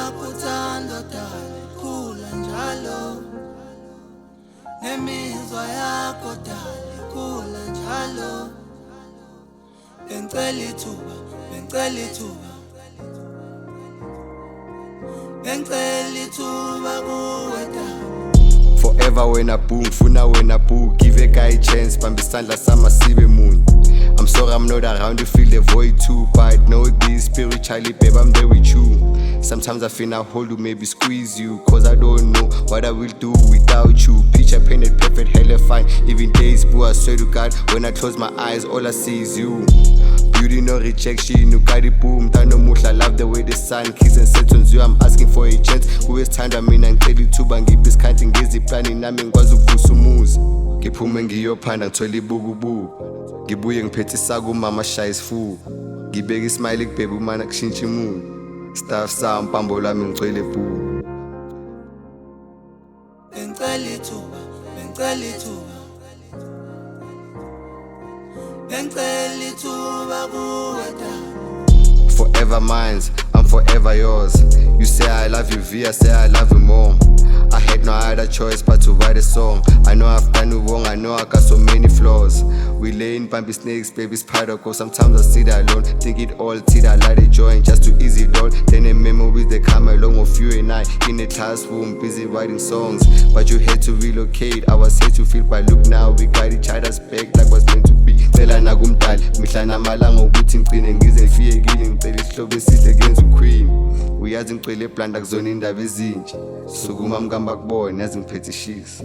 ngiyakuthanda dale, khula njalo. Nemizwa yakho dale, khula njalo. Bengicela ithuba, bengicela ithuba, bengicela ithuba kuwe dale. Forever wena boo, ngifuna wena boo. Give a guy a chance, bamba isandla sama sibe munye. I'm sorry I'm not around, you feel the void too. But know this spiritually, babe, I'm there with you. Sometimes I feel I hold you, maybe squeeze you. Cause I don't know what I will do without you. Picture painted perfect, hella fine. Even days, boo, I swear to God, when I close my eyes, all I see is you. Beauty, no rejection, you got it, boom. Tano muhla, love the way the sun kicks and sets on you. I'm asking for a chance. Who is time, I mean, I'm telling you, but ngip is counting, gizi planning, nami ngikwazi ukuvusumuza. Ngiphume ngiyophanda ngithola ibukubu. Ngibuye ngiphethe isaku mama shaya isifuba. Ngibeka ismile kubhebe umana kushintsha imood. Staff sa mpambo lami ngicwele boo. Bengicela ithuba, bengicela ithuba, bengicela ithuba kuwe dale. Forever mine, I'm forever yours. You say I love you V, I say I love you more. I had no other choice but to write a song. I know I've done you wrong, I know I got so many flaws. We lay in bumpy snakes, baby's particle. Sometimes I sit alone, think it all till I light a joint just to ease it all. Then a memories they come along with you and I in a classroom, busy writing songs. But you had to relocate, I was here to feel, but look now we got each other's back like what's meant to be. Cela nakumdali, mihla namalanga ukuthi ngicine ngize ngifike ngicela isihlobo esihle kenza uqueen. Uyazi ngicwele eblanda kuzona indaba ezinje. Sukuma mkamba kubona yazi ngiphethe ishisa.